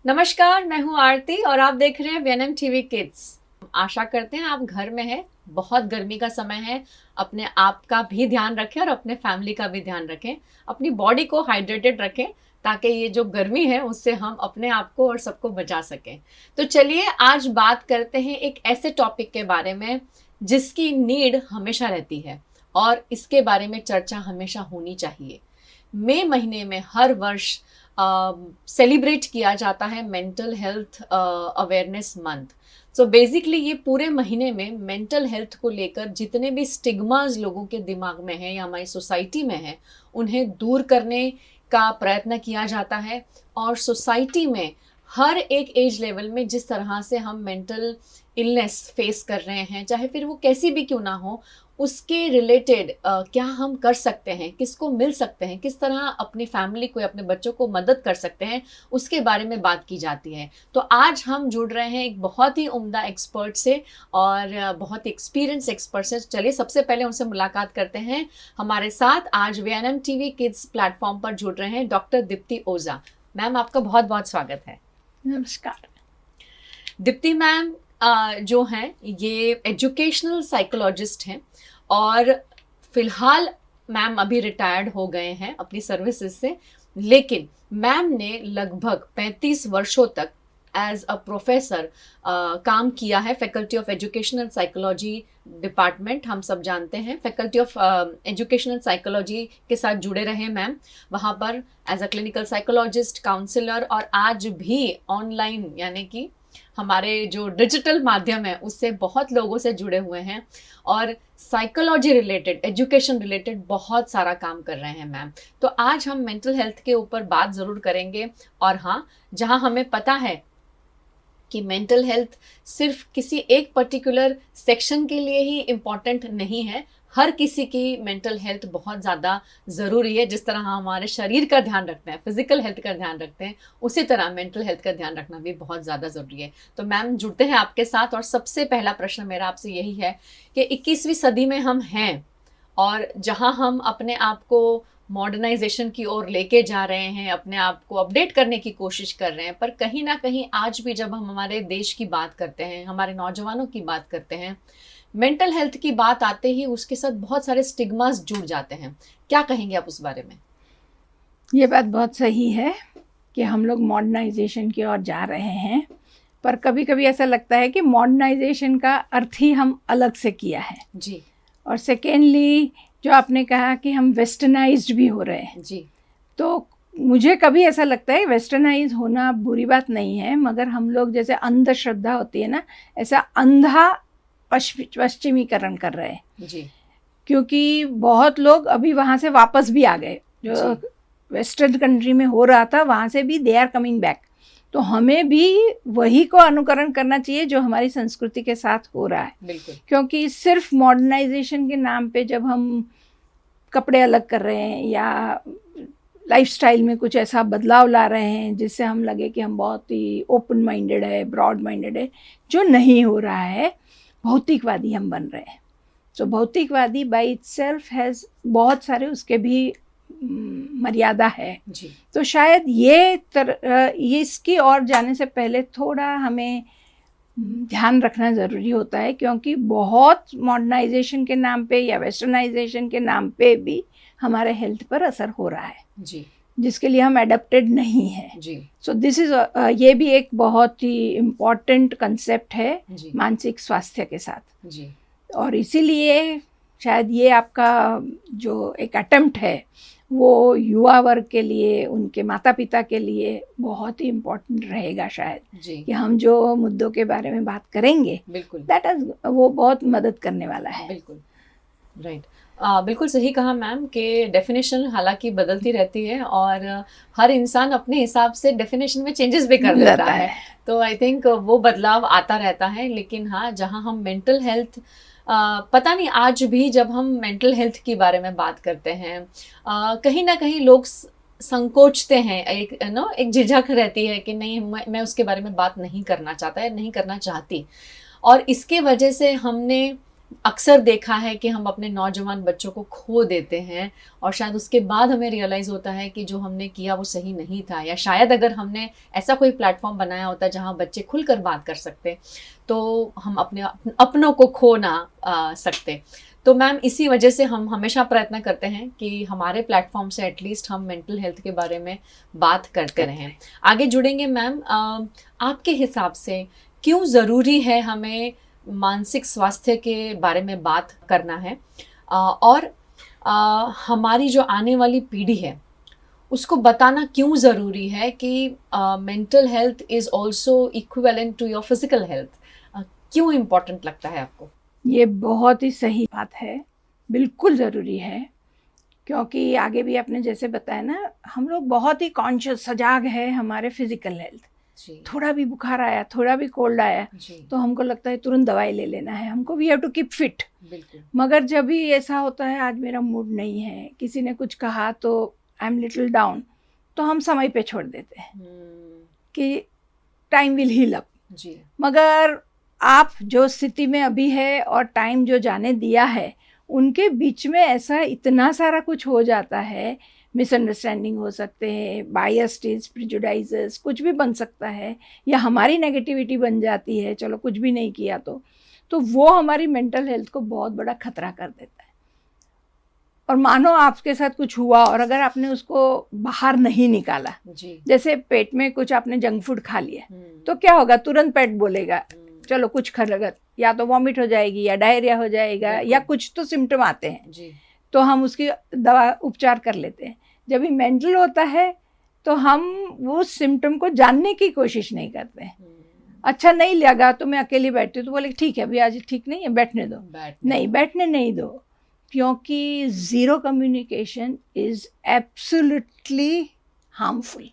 नमस्कार, मैं हूँ आरती और आप देख रहे हैं वीएनएम टीवी किड्स। आशा करते हैं आप घर में हैं। बहुत गर्मी का समय है, अपने आप का भी ध्यान रखें और अपने फैमिली का भी ध्यान रखें। अपनी बॉडी को हाइड्रेटेड रखें ताकि ये जो गर्मी है उससे हम अपने आप को और सबको बचा सकें। तो चलिए आज बात करते हैं एक ऐसे टॉपिक के बारे में जिसकी नीड हमेशा रहती है और इसके बारे में चर्चा हमेशा होनी चाहिए। मई महीने में हर वर्ष सेलिब्रेट किया जाता है mental health awareness month. So basically ये पूरे महीने में मेंटल हेल्थ को लेकर जितने भी स्टिग्मास लोगों के दिमाग में है या हमारी सोसाइटी में है उन्हें दूर करने का प्रयत्न किया जाता है। और सोसाइटी में हर एक एज लेवल में जिस तरह से हम मेंटल इलनेस फेस कर रहे हैं, चाहे फिर वो कैसी भी क्यों ना हो, उसके रिलेटेड क्या हम कर सकते हैं, किसको मिल सकते हैं, किस तरह अपनी फैमिली को या अपने बच्चों को मदद कर सकते हैं, उसके बारे में बात की जाती है। तो आज हम जुड़ रहे हैं एक बहुत ही उम्दा एक्सपर्ट से और बहुत ही एक्सपीरियंस एक्सपर्ट से। चलिए सबसे पहले उनसे मुलाकात करते हैं। हमारे साथ आज वीएनएम टीवी किड्स प्लेटफॉर्म पर जुड़ रहे हैं डॉक्टर दीप्ति ओझा। मैम आपका बहुत बहुत स्वागत है। नमस्कार। दीप्ति मैम जो हैं ये एजुकेशनल साइकोलॉजिस्ट हैं और फिलहाल मैम अभी रिटायर्ड हो गए हैं अपनी सर्विसेज से, लेकिन मैम ने लगभग 35 वर्षों तक एज अ प्रोफेसर काम किया है। Faculty of educational psychology department, हम सब जानते हैं, फैकल्टी ऑफ एजुकेशनल साइकोलॉजी के साथ जुड़े रहे मैम वहाँ पर as a clinical psychologist, counsellor, और आज भी ऑनलाइन यानी कि हमारे जो डिजिटल माध्यम है उससे बहुत लोगों से जुड़े हुए हैं और साइकोलॉजी रिलेटेड, एजुकेशन रिलेटेड बहुत सारा काम कर रहे हैं मैम। तो आज हम मेंटल हेल्थ के ऊपर बात ज़रूर करेंगे। और हाँ, जहाँ हमें पता है कि मेंटल हेल्थ सिर्फ किसी एक पर्टिकुलर सेक्शन के लिए ही इम्पॉर्टेंट नहीं है, हर किसी की मेंटल हेल्थ बहुत ज़्यादा ज़रूरी है। जिस तरह हम हमारे शरीर का ध्यान रखते हैं, फिजिकल हेल्थ का ध्यान रखते हैं, उसी तरह मेंटल हेल्थ का ध्यान रखना भी बहुत ज़्यादा ज़रूरी है। तो मैम जुड़ते हैं आपके साथ और सबसे पहला प्रश्न मेरा आपसे यही है कि 21वीं सदी में हम हैं और जहाँ हम अपने आप को मॉडर्नाइजेशन की ओर लेके जा रहे हैं, अपने आप को अपडेट करने की कोशिश कर रहे हैं, पर कहीं ना कहीं आज भी जब हम हमारे देश की बात करते हैं, हमारे नौजवानों की बात करते हैं, मेंटल हेल्थ की बात आते ही उसके साथ बहुत सारे स्टिग्मास जुड़ जाते हैं। क्या कहेंगे आप उस बारे में? ये बात बहुत सही है कि हम लोग मॉडर्नाइजेशन की ओर जा रहे हैं, पर कभी कभी ऐसा लगता है कि मॉडर्नाइजेशन का अर्थ ही हम अलग से किया है जी। और सेकेंडली जो आपने कहा कि हम वेस्टर्नाइज्ड भी हो रहे हैं जी। तो मुझे कभी ऐसा लगता है वेस्टर्नाइज होना बुरी बात नहीं है, मगर हम लोग जैसे अंधश्रद्धा होती है ना, ऐसा अंधा पश्चिमीकरण कर रहे हैं। जी। क्योंकि बहुत लोग अभी वहाँ से वापस भी आ गए, जो वेस्टर्न कंट्री में हो रहा था वहाँ से भी दे आर कमिंग बैक। तो हमें भी वही को अनुकरण करना चाहिए जो हमारी संस्कृति के साथ हो रहा है। बिल्कुल। क्योंकि सिर्फ मॉडर्नाइजेशन के नाम पे जब हम कपड़े अलग कर रहे हैं या लाइफस्टाइल में कुछ ऐसा बदलाव ला रहे हैं जिससे हम लगे कि हम बहुत ही ओपन माइंडेड है, ब्रॉड माइंडेड है, जो नहीं हो रहा है, भौतिकवादी हम बन रहे हैं। तो भौतिकवादी बाय इटसेल्फ हैज़ बहुत सारे उसके भी मर्यादा है। जी। तो शायद ये इसकी ओर जाने से पहले थोड़ा हमें ध्यान रखना ज़रूरी होता है, क्योंकि बहुत मॉडर्नाइजेशन के नाम पे या वेस्टर्नाइजेशन के नाम पे भी हमारे हेल्थ पर असर हो रहा है। जी। जिसके लिए हम एडेप्टेड नहीं है। जी। सो दिस इज ये भी एक बहुत ही इम्पॉर्टेंट कंसेप्ट है जी। मानसिक स्वास्थ्य के साथ। जी। और इसीलिए शायद ये आपका जो एक अटेम्प्ट है वो युवा वर्ग के लिए, उनके माता पिता के लिए बहुत ही इम्पोर्टेंट रहेगा शायद। जी। कि हम जो मुद्दों के बारे में बात करेंगे, बिल्कुल, दैट इज वो बहुत मदद करने वाला है। बिल्कुल राइट। बिल्कुल सही कहा मैम कि डेफिनेशन हालांकि बदलती रहती है और हर इंसान अपने हिसाब से डेफिनेशन में चेंजेस भी कर देता है। तो आई थिंक वो बदलाव आता रहता है। लेकिन हाँ, जहाँ हम मेंटल हेल्थ, पता नहीं आज भी जब हम मेंटल हेल्थ के बारे में बात करते हैं कहीं ना कहीं लोग संकोचते हैं, एक झिझक रहती है कि नहीं, मैं उसके बारे में बात नहीं करना चाहता या नहीं करना चाहती। और इसके वजह से हमने अक्सर देखा है कि हम अपने नौजवान बच्चों को खो देते हैं और शायद उसके बाद हमें रियलाइज़ होता है कि जो हमने किया वो सही नहीं था, या शायद अगर हमने ऐसा कोई प्लेटफॉर्म बनाया होता जहाँ बच्चे खुलकर बात कर सकते तो हम अपनों को खो ना सकते। तो मैम इसी वजह से हम हमेशा प्रयत्न करते हैं कि हमारे प्लेटफॉर्म से एटलीस्ट हम मेंटल हेल्थ के बारे में बात करते रहें। आगे जुड़ेंगे मैम, आपके हिसाब से क्यों ज़रूरी है हमें मानसिक स्वास्थ्य के बारे में बात करना है, और हमारी जो आने वाली पीढ़ी है उसको बताना क्यों ज़रूरी है कि mental health is also equivalent to your physical health? क्यों इम्पोर्टेंट लगता है आपको? ये बहुत ही सही बात है, बिल्कुल ज़रूरी है, क्योंकि आगे भी आपने जैसे बताया ना, हम लोग बहुत ही कॉन्शियस सजाग है हमारे फिजिकल हेल्थ। थोड़ा भी बुखार आया, थोड़ा भी कोल्ड आया तो हमको लगता है तुरंत दवाई ले लेना है, हमको we have to keep fit. मगर जब भी ऐसा होता है, आज मेरा मूड नहीं है, किसी ने कुछ कहा तो आई एम लिटिल डाउन, तो हम समय पे छोड़ देते हैं कि टाइम विल हील अप। मगर आप जो स्थिति में अभी है और टाइम जो जाने दिया है, उनके बीच में ऐसा इतना सारा कुछ हो जाता है, मिसअंडरस्टैंडिंग हो सकते हैं, बायस्ड, प्रिजुडाइजेस, कुछ भी बन सकता है, या हमारी नेगेटिविटी बन जाती है, चलो कुछ भी नहीं किया तो वो हमारी मेंटल हेल्थ को बहुत बड़ा खतरा कर देता है। और मानो आपके साथ कुछ हुआ और अगर आपने उसको बाहर नहीं निकाला, जैसे पेट में कुछ आपने जंक फूड खा लिया, तो क्या होगा, तुरंत पेट बोलेगा चलो कुछ खरगत, या तो वॉमिट हो जाएगी या डायरिया हो जाएगा या कुछ तो सिम्टम आते हैं, तो हम उसकी दवा उपचार कर लेते हैं। जब भी मेंटल होता है तो हम वो सिम्टम को जानने की कोशिश नहीं करते हैं। अच्छा नहीं लगा तो मैं अकेली बैठती हूँ तो बोले ठीक है अभी आज ठीक नहीं है, बैठने दो। नहीं, बैठने नहीं दो, क्योंकि zero communication is absolutely harmful.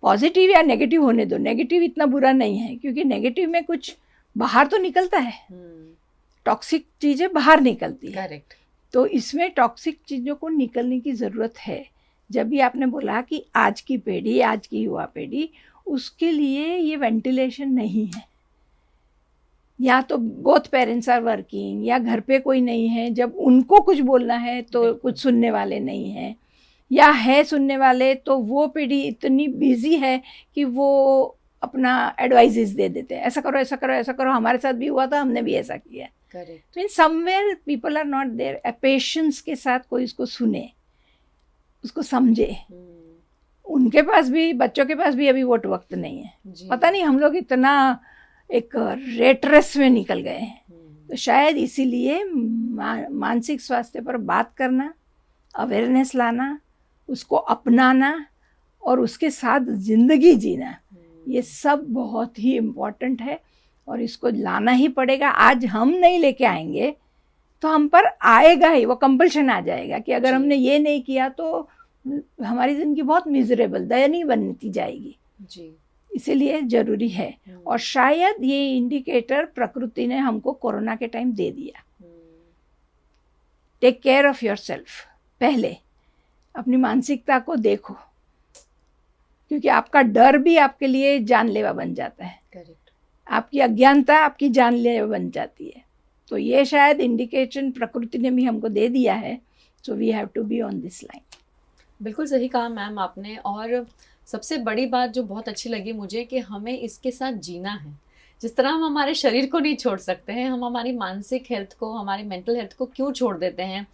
Positive या नेगेटिव होने दो, नेगेटिव इतना बुरा नहीं है क्योंकि नेगेटिव में कुछ बाहर तो निकलता है, टॉक्सिक चीज़ें बाहर निकलती है। करेक्ट। तो इसमें टॉक्सिक चीज़ों को निकलने की ज़रूरत है। जब भी आपने बोला कि आज की पीढ़ी, आज की युवा पीढ़ी, उसके लिए ये वेंटिलेशन नहीं है, या तो बोथ पेरेंट्स आर वर्किंग या घर पे कोई नहीं है, जब उनको कुछ बोलना है तो कुछ सुनने वाले नहीं हैं, या है सुनने वाले तो वो पीढ़ी इतनी बिजी है कि वो अपना एडवाइजेस दे देते हैं, ऐसा करो ऐसा करो ऐसा करो, हमारे साथ भी हुआ था, हमने भी ऐसा किया। तो in somewhere people are not there, patience के साथ कोई इसको सुने, उसको समझे। उनके पास भी, बच्चों के पास भी अभी वो वक्त नहीं है। पता नहीं हम लोग इतना एक रेट रेस में निकल गए हैं। तो शायद इसीलिए मानसिक स्वास्थ्य पर बात करना, अवेयरनेस लाना, उसको अपनाना और उसके साथ ज़िंदगी जीना, ये सब बहुत ही इम्पोर्टेंट है और इसको लाना ही पड़ेगा। आज हम नहीं लेके आएंगे तो हम पर आएगा ही, वो कंपल्शन आ जाएगा कि अगर हमने ये नहीं किया तो हमारी ज़िंदगी बहुत मिजरेबल, दयनीय बनती जाएगी जी। इसीलिए ज़रूरी है। और शायद ये इंडिकेटर प्रकृति ने हमको कोरोना के टाइम दे दिया। टेक केयर ऑफ़ योरसेल्फ, पहले अपनी मानसिकता को देखो, क्योंकि आपका डर भी आपके लिए जानलेवा बन जाता है। करेक्ट। आपकी अज्ञानता आपकी जानलेवा बन जाती है। तो ये शायद इंडिकेशन प्रकृति ने भी हमको दे दिया है। So we have to be on this line. बिल्कुल सही कहा मैम आपने। और सबसे बड़ी बात जो बहुत अच्छी लगी मुझे कि हमें इसके साथ जीना है। जिस तरह हम हमारे शरीर को नहीं छोड़ सकते हैं, हम हमारी मानसिक हेल्थ को, हमारी मेंटल हेल्थ को क्यों छोड़ देते हैं?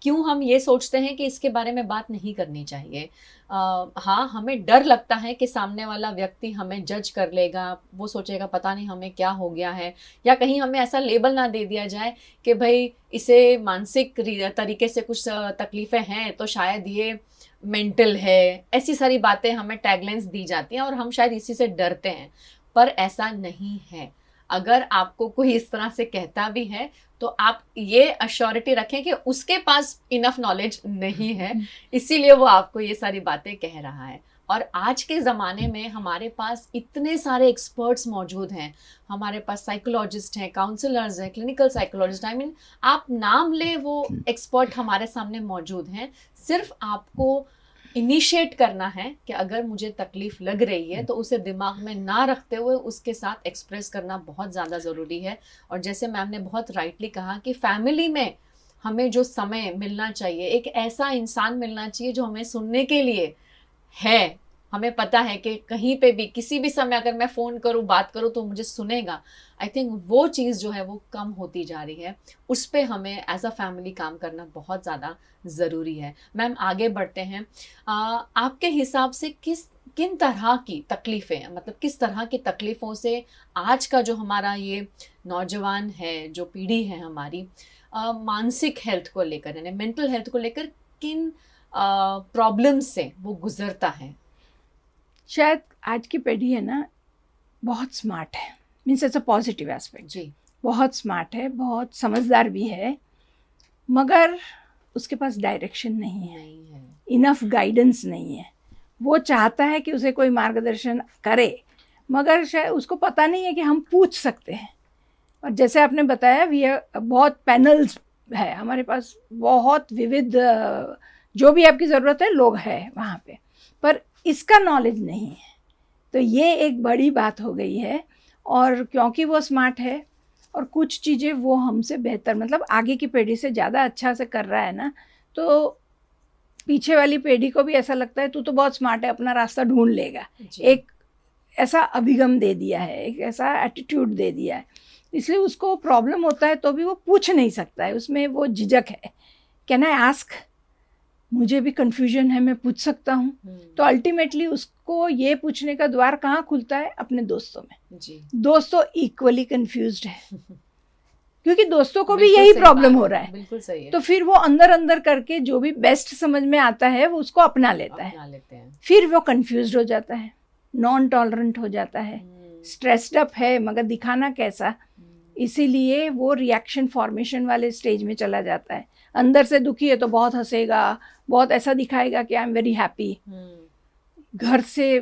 क्यों हम ये सोचते हैं कि इसके बारे में बात नहीं करनी चाहिए? हाँ, हमें डर लगता है कि सामने वाला व्यक्ति हमें जज कर लेगा, वो सोचेगा पता नहीं हमें क्या हो गया है, या कहीं हमें ऐसा लेबल ना दे दिया जाए कि भाई इसे मानसिक तरीके से कुछ तकलीफ़ें हैं तो शायद ये मेंटल है। ऐसी सारी बातें हमें टैगलाइंस दी जाती हैं और हम शायद इसी से डरते हैं, पर ऐसा नहीं है। अगर आपको कोई इस तरह से कहता भी है तो आप ये अश्योरिटी रखें कि उसके पास इनफ नॉलेज नहीं है, इसीलिए वो आपको ये सारी बातें कह रहा है। और आज के ज़माने में हमारे पास इतने सारे एक्सपर्ट्स मौजूद हैं, हमारे पास साइकोलॉजिस्ट हैं, काउंसलर्स हैं, क्लिनिकल साइकोलॉजिस्ट, आई मीन आप नाम ले वो एक्सपर्ट हमारे सामने मौजूद हैं। सिर्फ आपको इनिशिएट करना है कि अगर मुझे तकलीफ लग रही है तो उसे दिमाग में ना रखते हुए उसके साथ एक्सप्रेस करना बहुत ज़्यादा ज़रूरी है। और जैसे मैम ने बहुत राइटली कहा कि फैमिली में हमें जो समय मिलना चाहिए, एक ऐसा इंसान मिलना चाहिए जो हमें सुनने के लिए है, हमें पता है कि कहीं पे भी किसी भी समय अगर मैं फ़ोन करूँ, बात करूँ तो मुझे सुनेगा। आई थिंक वो चीज़ जो है वो कम होती जा रही है, उस पे हमें एज अ फैमिली काम करना बहुत ज़्यादा ज़रूरी है। मैम आगे बढ़ते हैं, आपके हिसाब से किन तरह की तकलीफ़ें, मतलब किस तरह की तकलीफ़ों से आज का जो हमारा ये नौजवान है, जो पीढ़ी है हमारी, मानसिक हेल्थ को लेकर यानी मेंटल हेल्थ को लेकर किन प्रॉब्लम्स से वो गुजरता है? शायद आज की पीढ़ी है ना बहुत स्मार्ट है, means it's a positive aspect जी। बहुत स्मार्ट है, बहुत समझदार भी है, मगर उसके पास डायरेक्शन नहीं है, इनफ गाइडेंस नहीं है। वो चाहता है कि उसे कोई मार्गदर्शन करे, मगर शायद उसको पता नहीं है कि हम पूछ सकते हैं। और जैसे आपने बताया बहुत पैनल्स है हमारे पास, बहुत विविध जो भी आपकी ज़रूरत है लोग हैं वहाँ पे, पर इसका नॉलेज नहीं है। तो ये एक बड़ी बात हो गई है। और क्योंकि वो स्मार्ट है और कुछ चीज़ें वो हमसे बेहतर, मतलब आगे की पीढ़ी से ज़्यादा अच्छा से कर रहा है ना, तो पीछे वाली पीढ़ी को भी ऐसा लगता है तू तो बहुत स्मार्ट है, अपना रास्ता ढूंढ लेगा। एक ऐसा अभिगम दे दिया है, एक ऐसा एटीट्यूड दे दिया है, इसलिए उसको प्रॉब्लम होता है तो भी वो पूछ नहीं सकता है, उसमें वो झिझक है। कैन आई आस्क, मुझे भी कन्फ्यूजन है, मैं पूछ सकता हूँ। तो अल्टीमेटली उसको ये पूछने का द्वार कहाँ खुलता है? अपने दोस्तों में। जी। दोस्तों इक्वली कन्फ्यूज्ड है क्योंकि दोस्तों को भी यही प्रॉब्लम हो रहा है। बिल्कुल सही है। तो फिर वो अंदर अंदर करके जो भी बेस्ट समझ में आता है वो उसको अपना लेते हैं। फिर वो कन्फ्यूज्ड हो जाता है, नॉन टॉलरेंट हो जाता है, स्ट्रेस्ड अप है मगर दिखाना कैसा, इसीलिए वो रिएक्शन फॉर्मेशन वाले स्टेज में चला जाता है। अंदर से दुखी है तो बहुत हंसेगा, बहुत ऐसा दिखाएगा कि आई एम वेरी हैप्पी। घर से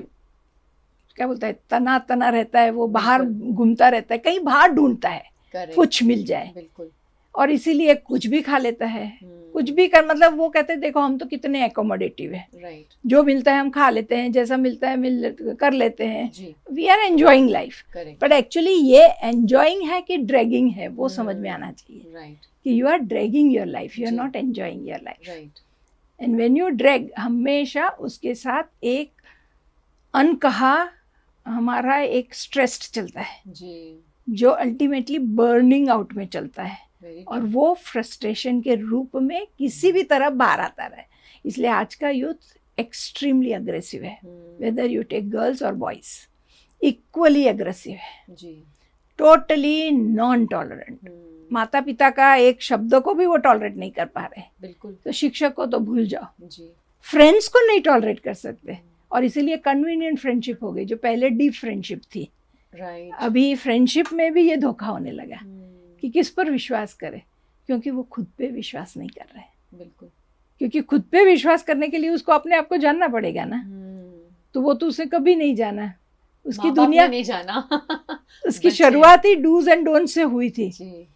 क्या बोलता है, तना तना रहता है, वो बाहर घूमता रहता है, कहीं बाहर ढूंढता है कुछ मिल जाए। बिल्कुल। और इसीलिए कुछ भी खा लेता है, कुछ भी कर, मतलब वो कहते हैं देखो हम तो कितने एकोमोडेटिव है, राइट, जो मिलता है हम खा लेते हैं, जैसा मिलता है कर लेते हैं, we are enjoying life. But actually ये एंजॉइंग है कि ड्रैगिंग है, वो समझ में आना चाहिए। राइट, कि you are dragging your life, you are not enjoying your life. Right, and when you drag, हमेशा उसके साथ एक अनकहा हमारा एक स्ट्रेस चलता है जी, जो अल्टीमेटली बर्निंग आउट में चलता है, और वो फ्रस्ट्रेशन के रूप में किसी भी तरह बाहर आता रहे। इसलिए आज का यूथ एक्सट्रीमली अग्रेसिव है, वेदर यू टेक गर्ल्स और बॉयज, इक्वली अग्रेसिव है जी, टोटली नॉन टॉलरेंट। माता पिता का एक शब्द को भी वो टॉलरेट नहीं कर पा रहे। बिल्कुल। तो शिक्षक को तो भूल जाओ जी, फ्रेंड्स को नहीं टॉलरेट कर सकते। और इसीलिए कन्वीनियंट फ्रेंडशिप हो गई, जो पहले डीप फ्रेंडशिप थी। राइट, अभी फ्रेंडशिप में भी ये धोखा होने लगा कि किस पर विश्वास करे, क्योंकि वो खुद पे विश्वास नहीं कर रहे। बिल्कुल, क्योंकि खुद पे विश्वास करने के लिए उसको अपने आप को जानना पड़ेगा ना, तो वो तो उसे कभी नहीं जाना, उसकी दुनिया नहीं जाना। उसकी शुरुआत ही डूज एंड डोंट्स से हुई थी जी।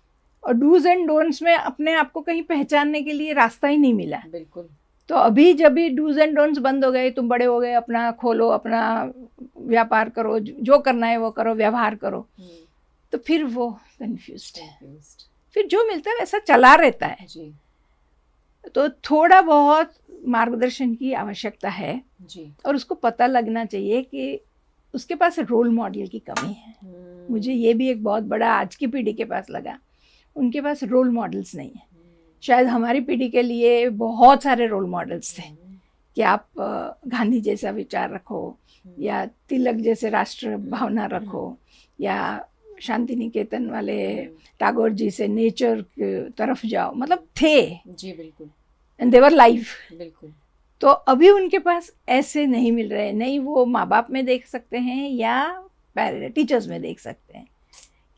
और डूज एंड डोंट्स में अपने आप को कहीं पहचानने के लिए रास्ता ही नहीं मिला। बिल्कुल। तो अभी जब भी डूज एंड डोंट्स बंद हो गए, तुम बड़े हो गए, अपना खोलो, अपना व्यापार करो, जो करना है वो करो, व्यवहार करो, तो फिर वो कंफ्यूज्ड है, फिर जो मिलता है वैसा चला रहता है जी। तो थोड़ा बहुत मार्गदर्शन की आवश्यकता है जी। और उसको पता लगना चाहिए कि उसके पास रोल मॉडल की कमी है। मुझे ये भी एक बहुत बड़ा आज की पीढ़ी के पास लगा, उनके पास रोल मॉडल्स नहीं है। शायद हमारी पीढ़ी के लिए बहुत सारे रोल मॉडल्स थे कि आप गांधी जैसा विचार रखो, या तिलक जैसे राष्ट्र भावना रखो, या शांति निकेतन वाले टैगोर जी से नेचर की तरफ जाओ, मतलब थे जी। बिल्कुल। And they were live. बिल्कुल। तो अभी उनके पास ऐसे नहीं मिल रहे, नहीं वो माँ बाप में देख सकते हैं या टीचर्स में देख सकते हैं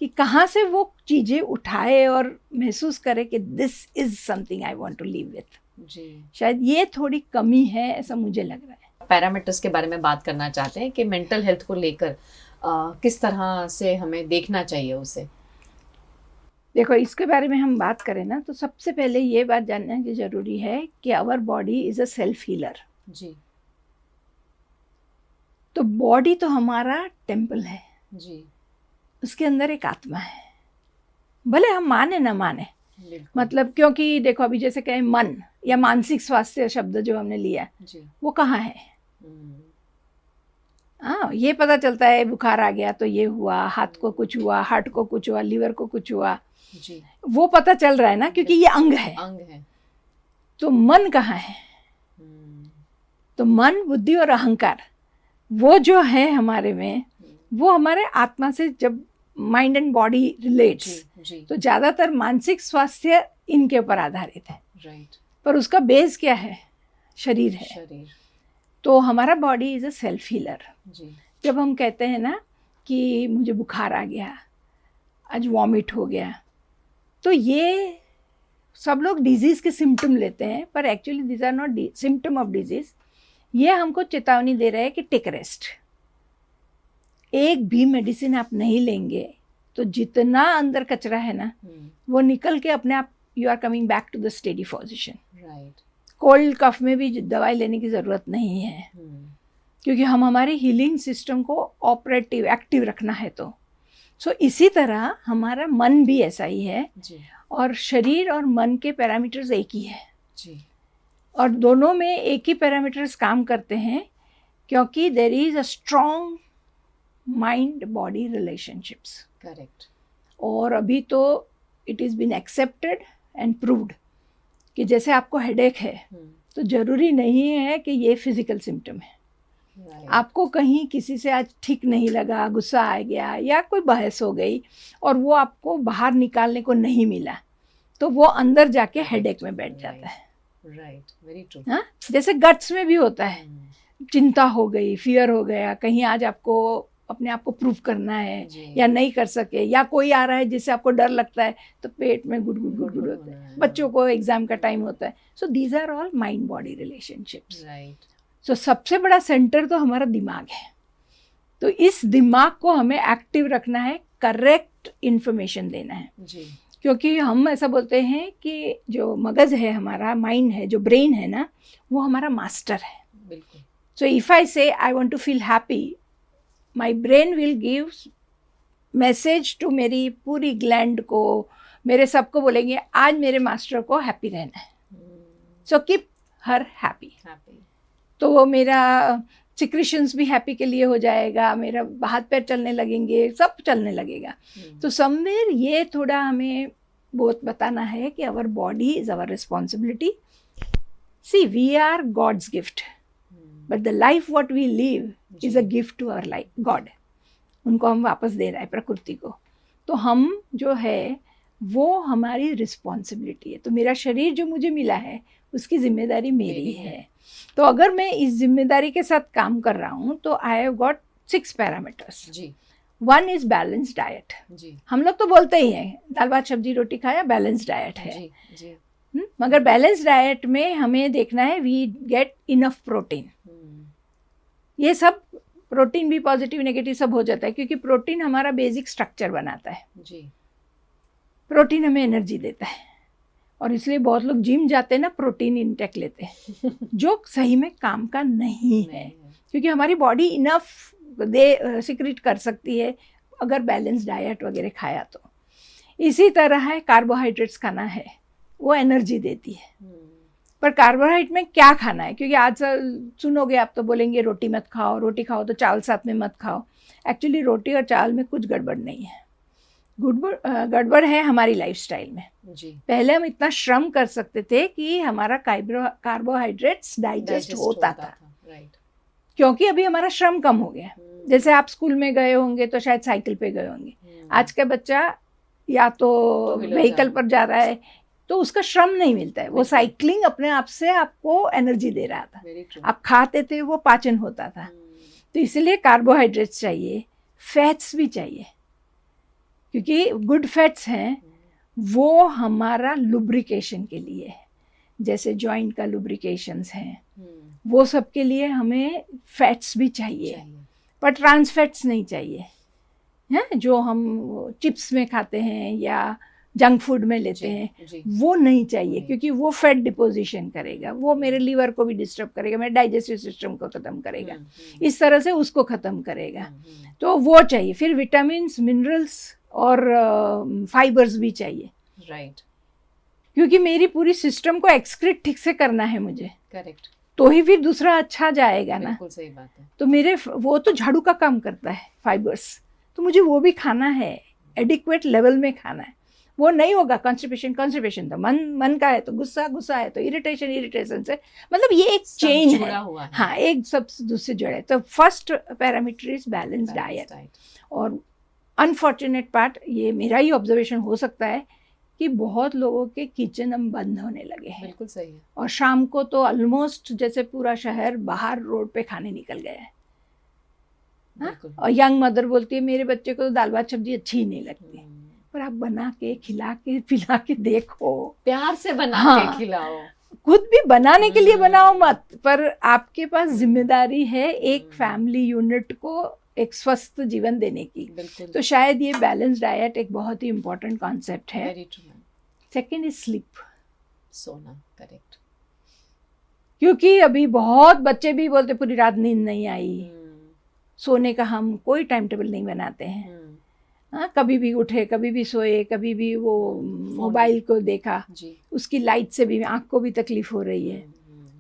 कि कहाँ से वो चीज़ें उठाए और महसूस करे कि this is something I want to live with जी। शायद ये थोड़ी कमी है, ऐसा मुझे लग रहा है। पैरामीटर्स के बारे में बात करना चाहते हैं कि मेंटल हेल्थ को लेकर किस तरह से हमें देखना चाहिए उसे। देखो, इसके बारे में हम बात करें ना, तो सबसे पहले ये बात जानना की ज़रूरी है कि our body is a self healer जी। तो बॉडी तो हमारा टेम्पल है जी, उसके अंदर एक आत्मा है, भले हम माने ना माने। बिल्कुल मतलब क्योंकि देखो अभी जैसे कहें मन या मानसिक स्वास्थ्य शब्द जो हमने लिया जी। वो कहाँ है? हम्म, हाँ, ये पता चलता है बुखार आ गया तो ये हुआ, हाथ को कुछ हुआ, हार्ट को कुछ हुआ, लीवर को कुछ हुआ, जी, वो पता चल रहा है ना, क्योंकि ये अंग है। अंग है। तो मन कहाँ है? हम्म, तो मन, बुद्धि और अहंकार वो जो है हमारे में, वो हमारे आत्मा से जब माइंड एंड बॉडी रिलेट्स, जी जी, तो ज़्यादातर मानसिक स्वास्थ्य इनके ऊपर आधारित है। राइट। पर उसका बेस क्या है? शरीर है। शरीर, तो हमारा body is a self healer. जी जब हम कहते हैं ना कि मुझे बुखार आ गया, आज वॉमिट हो गया, तो ये सब लोग डिजीज़ के सिम्टम लेते हैं, पर actually this are not symptom of disease. ये हमको चेतावनी दे रहा है कि टेक रेस्ट। एक भी मेडिसिन आप नहीं लेंगे तो जितना अंदर कचरा है ना वो निकल के अपने आप you are coming back to the steady position. Right. Cold cough में भी दवाई लेने की ज़रूरत नहीं है, क्योंकि हम हमारे healing system co operative active रखना है। तो सो इसी तरह हमारा मन भी ऐसा ही है जी और शरीर और मन के पैरामीटर्स एक ही है जी, और दोनों में एक ही पैरामीटर्स काम करते हैं, क्योंकि there is a strong mind body relationships. Correct. और अभी तो it is been accepted and proved कि जैसे आपको हेडेक है तो ज़रूरी नहीं है कि ये फिज़िकल सिम्टम है। आपको कहीं किसी से आज ठीक नहीं लगा, गुस्सा आ गया या कोई बहस हो गई और वो आपको बाहर निकालने को नहीं मिला, तो वो अंदर जाके हेडेक में बैठ जाता है। Right, very true. हाँ, जैसे गट्स में भी होता है, चिंता हो गई, फियर हो गया, कहीं आज आपको अपने आप को प्रूव करना है या नहीं कर सके, या कोई आ रहा है जिससे आपको डर लगता है तो पेट में गुड़ गुड़ गुड़ गुड़ होता है। बच्चों को एग्जाम का टाइम होता है। So these are all mind body relationships. Right. So सबसे बड़ा सेंटर तो हमारा दिमाग है। तो इस दिमाग को हमें एक्टिव रखना है, करेक्ट इंफॉर्मेशन देना है जी। क्योंकि हम ऐसा बोलते हैं कि जो मगज है हमारा, माइंड है, जो ब्रेन है ना, वो हमारा मास्टर है। बिल्कुल। सो if I say I want to feel happy, my brain will give message to मेरी पूरी ग्लैंड को, मेरे सबको बोलेंगे आज मेरे मास्टर को हैप्पी रहना है, सो कीप हर हैप्पी। तो वो मेरा सिक्रीशंस भी हैप्पी के लिए हो जाएगा, मेरा हाथ पैर चलने लगेंगे, सब चलने लगेगा। तो समवेयर ये थोड़ा हमें बहुत बताना है कि our body is our responsibility. See, we are God's gift, but the life what we live is a gift to our life, God. उनको हम वापस दे रहे हैं प्रकृति को। तो हम जो है वो हमारी रिस्पॉन्सिबिलिटी है। तो मेरा शरीर जो मुझे मिला है उसकी जिम्मेदारी मेरी है। तो अगर मैं इस जिम्मेदारी के साथ काम कर रहा हूँ तो आई हैव गॉट 6 पैरामीटर्स जी। 1 इज बैलेंस डाइट जी। हम लोग तो बोलते ही हैं दाल भात सब्जी रोटी खाया, बैलेंस डाइट है जी, जी। मगर बैलेंस डाइट में हमें देखना है वी गेट इनफ प्रोटीन। ये सब प्रोटीन भी पॉजिटिव नेगेटिव सब हो जाता है, क्योंकि प्रोटीन हमारा बेसिक स्ट्रक्चर बनाता है जी। प्रोटीन हमें एनर्जी देता है और इसलिए बहुत लोग जिम जाते हैं ना, प्रोटीन इंटेक लेते हैं जो सही में काम का नहीं है, क्योंकि हमारी बॉडी इनफ सिक्रीट कर सकती है अगर बैलेंस डाइट वगैरह खाया तो। इसी तरह है कार्बोहाइड्रेट्स खाना है, वो एनर्जी देती है। पर कार्बोहाइड्रेट में क्या खाना है, क्योंकि आज सुनोगे आप तो बोलेंगे रोटी मत खाओ, रोटी खाओ तो चावल साथ में मत खाओ। एक्चुअली रोटी और चावल में कुछ गड़बड़ नहीं है, गड़बड़ है हमारी लाइफस्टाइल में जी। पहले हम इतना श्रम कर सकते थे कि हमारा कार्बोहाइड्रेट्स डाइजेस्ट होता था राइट, क्योंकि अभी हमारा श्रम कम हो गया। जैसे आप स्कूल में गए होंगे तो शायद साइकिल पे गए होंगे, आज का बच्चा या तो व्हीकल पर जा रहा है तो उसका श्रम नहीं मिलता है, वो साइकिलिंग अपने आप से आपको एनर्जी दे रहा था, आप खाते थे वो पाचन होता था। तो इसलिए कार्बोहाइड्रेट्स चाहिए, फैट्स भी चाहिए, क्योंकि गुड फैट्स हैं वो हमारा लुब्रिकेशन के लिए है। जैसे जॉइंट का लुब्रिकेशंस हैं, वो सब के लिए हमें फैट्स भी चाहिए। पर ट्रांस फैट्स नहीं चाहिए हैं, जो हम चिप्स में खाते हैं या जंक फूड में लेते जी, हैं, जी, वो नहीं चाहिए, नहीं। क्योंकि वो फैट डिपोजिशन करेगा, वो मेरे लीवर को भी डिस्टर्ब करेगा, मेरे डाइजेस्टिव सिस्टम को ख़त्म करेगा, इस तरह से उसको ख़त्म करेगा। तो वो चाहिए। फिर विटामिन्स, मिनरल्स और फाइबर्स भी चाहिए, राइट, क्योंकि मेरी पूरी सिस्टम को एक्सक्रीट ठीक से करना है मुझे, करेक्ट, तो ही फिर दूसरा अच्छा जाएगा ना। बिल्कुल सही बात है। तो मेरे वो तो झाड़ू का काम करता है फाइबर्स, तो मुझे वो भी खाना है, एडिक्वेट लेवल में खाना है। वो नहीं होगा कॉन्स्टिपेशन तो मन का है, तो गुस्सा है, तो इरिटेशन से, मतलब ये एक चेन है। हाँ, एक सब दूसरे जुड़े। तो first parameter is balance diet. और अनफॉर्चुनेट पार्ट, ये मेरा ही ऑब्जर्वेशन हो सकता है कि बहुत लोगों के किचन अब बंद होने लगे हैं। बिल्कुल सही है। और शाम को तो ऑलमोस्ट जैसे पूरा शहर बाहर रोड पे खाने निकल गया है। और यंग मदर बोलती है मेरे बच्चे को तो दाल भात सब्जी अच्छी ही नहीं लगती, पर आप बना के खिला के पिला के देखो, प्यार से बना के खिलाओ, खुद भी बनाने के लिए बनाओ मत, पर आपके पास जिम्मेदारी है एक फैमिली यूनिट को एक स्वस्थ जीवन देने की। तो शायद ये बैलेंस डाइट एक बहुत ही इम्पोर्टेंट कॉन्सेप्ट है। सेकेंड इज स्लीप, सोना, करेक्ट। क्योंकि अभी बहुत बच्चे भी बोलते पूरी रात नींद नहीं आई, सोने का हम कोई टाइम टेबल नहीं बनाते हैं। हाँ, कभी भी उठे, कभी भी सोए, कभी भी वो मोबाइल को देखा, उसकी लाइट से भी आँख को भी तकलीफ हो रही है,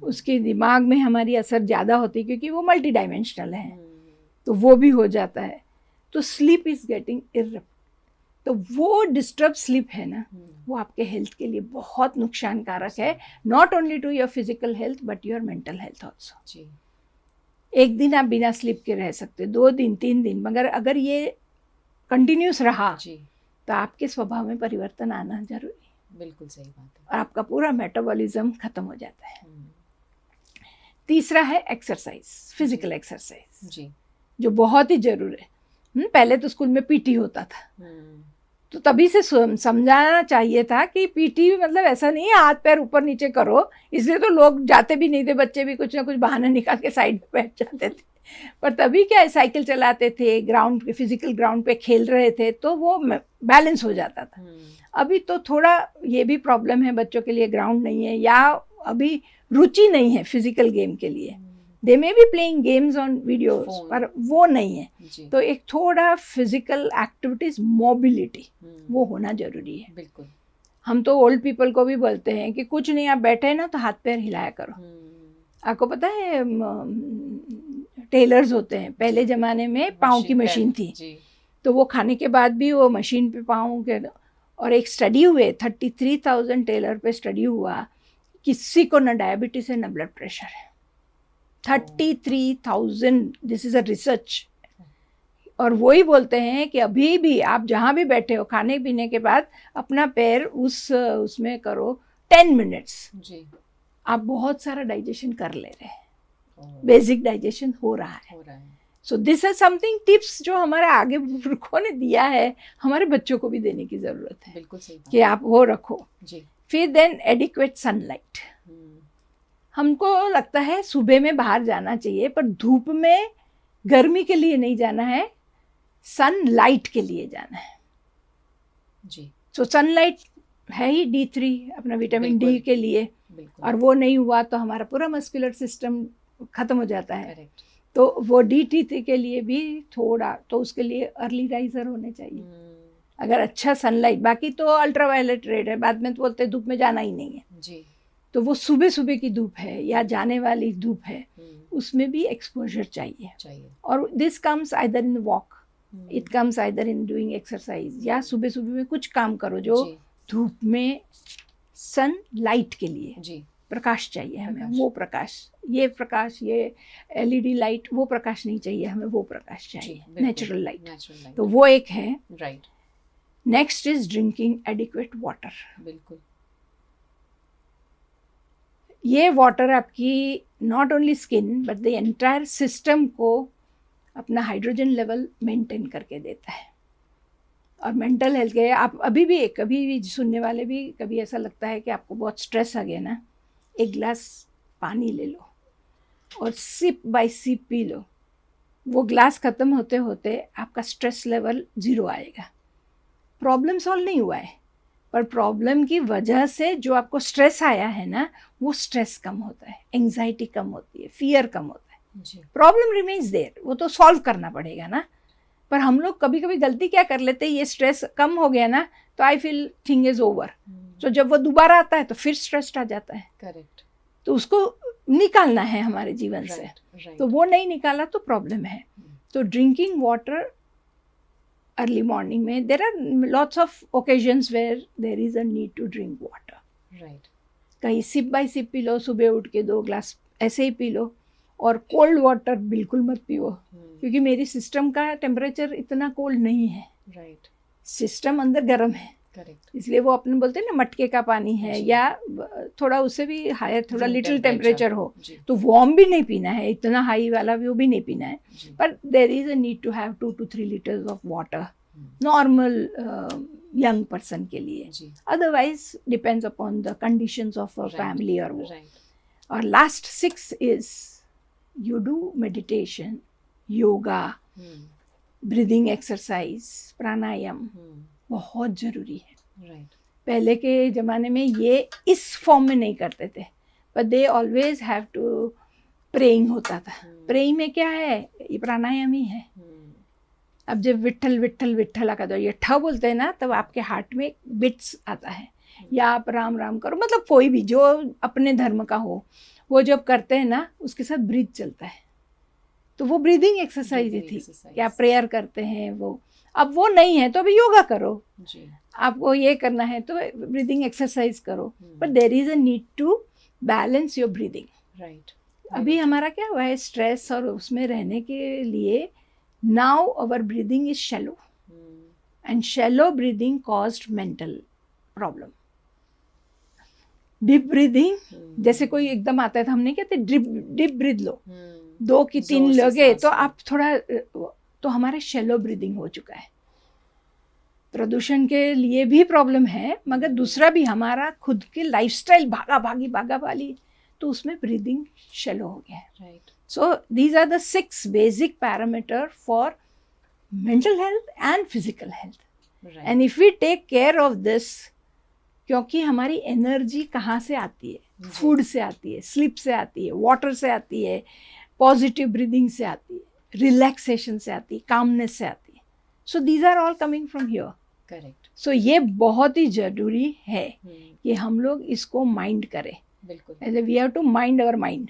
उसके दिमाग में हमारी असर ज़्यादा होती है, क्योंकि वो मल्टी डायमेंशनल है, तो वो भी हो जाता है। तो स्लीप इज़ गेटिंग इरप्ट। तो वो डिस्टर्ब स्लीप है ना, वो आपके हेल्थ के लिए बहुत नुकसानकारक है, not only to your physical health but your mental health also. एक दिन आप बिना स्लीप के रह सकते, 2 दिन 3 दिन, मगर अगर ये कंटिन्यूस रहा तो आपके स्वभाव में परिवर्तन आना जरूरी है। बिल्कुल सही बात है। और आपका पूरा मेटाबॉलिज्म खत्म हो जाता है। तीसरा है एक्सरसाइज, फिजिकल एक्सरसाइज जी, जो बहुत ही जरूरी है। पहले तो स्कूल में पीटी होता था, तो तभी से समझाना चाहिए था कि पीटी मतलब ऐसा नहीं है हाथ पैर ऊपर नीचे करो, इसलिए तो लोग जाते भी नहीं थे, बच्चे भी कुछ ना कुछ बहाना निकाल के साइड पे बैठ जाते थे। पर तभी क्या है, साइकिल चलाते थे, ग्राउंड पे, फिजिकल ग्राउंड पे खेल रहे थे, तो वो बैलेंस हो जाता था। अभी तो थोड़ा ये भी प्रॉब्लम है, बच्चों के लिए ग्राउंड नहीं है, या अभी रुचि नहीं है फिजिकल गेम के लिए। They may be playing games on videos, पर वो नहीं है। तो एक थोड़ा फिजिकल एक्टिविटीज, मोबिलिटी, वो होना जरूरी है। बिल्कुल। हम तो ओल्ड पीपल को भी बोलते हैं कि कुछ नहीं, आप बैठे ना तो हाथ पैर हिलाया करो। आपको पता है टेलर्स होते हैं, पहले ज़माने में पाँव की मशीन थी, तो वो खाने के बाद भी वो मशीन पे पाँव के, और एक स्टडी हुए 33,000 टेलर पे स्टडी हुआ, किसी को ना डायबिटीज है ना ब्लड प्रेशर है। 33,000, दिस इज़ अ रिसर्च। और वही बोलते हैं कि अभी भी आप जहाँ भी बैठे हो, खाने पीने के बाद अपना पैर उसमें करो 10 मिनट्स जी, आप बहुत सारा डाइजेशन कर ले रहे हैं, बेसिक डाइजेशन हो रहा है। So this is something, tips जो हमारे आगे बुजुर्गों ने दिया है, हमारे बच्चों को भी देने की जरूरत है। बिल्कुल सही कि आप वो रखो जी। फिर देन एडिक्वेट सनलाइट। हमको लगता है सुबह में बाहर जाना चाहिए, पर धूप में गर्मी के लिए नहीं जाना है, सनलाइट के लिए जाना है जी। सो सनलाइट है ही D3 अपना विटामिन डी के लिए, और वो नहीं हुआ तो हमारा पूरा मस्कुलर सिस्टम खत्म हो जाता है। Correct. तो वो D3 के लिए भी थोड़ा, तो उसके लिए अर्ली राइजर होने चाहिए अगर अच्छा सनलाइट। बाकी तो अल्ट्रावायलेट रेड है, बाद में तो बोलते धूप में जाना ही नहीं है जी। तो वो सुबह सुबह की धूप है या जाने वाली धूप है, उसमें भी एक्सपोजर चाहिए। और this comes either in walk, it comes either in doing exercise, या सुबह सुबह में कुछ काम करो जो धूप में सनलाइट के लिए जी। प्रकाश चाहिए हमें, वो प्रकाश, ये LED लाइट, वो प्रकाश नहीं चाहिए हमें, वो प्रकाश चाहिए नेचुरल लाइट। तो वो एक है right. Next is drinking adequate water. बिल्कुल, ये वाटर आपकी not only skin but the entire system को अपना हाइड्रोजन लेवल मेंटेन करके देता है। और मेंटल हेल्थ के आप अभी भी कभी भी सुनने वाले भी कभी ऐसा लगता है कि आपको बहुत स्ट्रेस आ गया ना, एक गिलास पानी ले लो और सिप बाय सिप पी लो, वो ग्लास ख़त्म होते होते आपका स्ट्रेस लेवल 0 आएगा। प्रॉब्लम सॉल्व नहीं हुआ है, पर प्रॉब्लम की वजह से जो आपको स्ट्रेस आया है ना, वो स्ट्रेस कम होता है, एंजाइटी कम होती है, फियर कम होता है, प्रॉब्लम रिमेन्स देयर, वो तो सॉल्व करना पड़ेगा ना। पर हम लोग कभी कभी गलती क्या कर लेते हैं, ये स्ट्रेस कम हो गया ना तो I feel thing is over, तो जब वो दोबारा आता है तो फिर स्ट्रेस आ जाता है। करेक्ट। तो उसको निकालना है हमारे जीवन से, तो वो नहीं निकाला तो प्रॉब्लम है। तो ड्रिंकिंग वाटर अर्ली मॉर्निंग में, there are lots of occasions where there is a need to drink water, right. कहीं सिप बाय सिप पी लो, सुबह उठ के 2 ग्लास ऐसे ही पी लो, और कोल्ड वाटर बिल्कुल मत पियो, क्योंकि मेरी सिस्टम का टेम्परेचर इतना कोल्ड नहीं है, राइट, सिस्टम अंदर गर्म है, करेक्ट, इसलिए वो अपने बोलते हैं ना मटके का पानी है, या थोड़ा उससे भी हायर, थोड़ा लिटिल टेम्परेचर हो, तो वार्म भी नहीं पीना है, इतना हाई वाला भी वो भी नहीं पीना है, पर there is a need to have 2 to 3 litres of water normal young person के लिए, otherwise depends upon the conditions of a family और वो। और last 6 is you do meditation, yoga, breathing exercise, प्राणायाम बहुत ज़रूरी है। राइट। पहले के ज़माने में ये इस फॉर्म में नहीं करते थे, but they always have to, praying होता था। प्रेइंग में क्या है, ये प्राणायाम ही है। अब जब विट्ठल विट्ठल विट्ठल का, तो ये ठ बोलते हैं ना, तब आपके हार्ट में बिट्स आता है, या आप राम राम करो, मतलब कोई भी जो अपने धर्म का हो, वो जब करते हैं ना उसके साथ ब्रीथ चलता है, तो वो ब्रीदिंग एक्सरसाइज ही थी कि आप प्रेयर करते हैं वो। अब वो नहीं है तो अभी योगा करो जी। आपको ये करना है तो ब्रीदिंग एक्सरसाइज करो, but there is a need to balance your breathing, right. अभी हमारा क्या हुआ है, स्ट्रेस और उसमें रहने के लिए, now our breathing is shallow, and shallow breathing caused mental problem. Deep breathing, जैसे कोई एकदम आता है तो हमने कहते डीप ब्रीद लो, 2 की 3 लगे तो आप थोड़ा, तो हमारे शैलो ब्रीदिंग हो चुका है। प्रदूषण के लिए भी प्रॉब्लम है, मगर दूसरा भी हमारा खुद के लाइफस्टाइल भागा भागी, तो उसमें ब्रीदिंग शैलो हो गया है, right. So these are the 6 basic parameter for mental health and physical health, and if we take care of this, क्योंकि हमारी एनर्जी कहाँ से आती है, फूड से आती है, स्लीप से आती है, वाटर से आती है, पॉजिटिव ब्रीदिंग से आती है, रिलैक्सेशन से आती है, कामनेस से आती है। So these are all coming from here, correct. So ये बहुत ही जरूरी है कि हम लोग इसको माइंड करें, बिल्कुल, we have to mind our mind.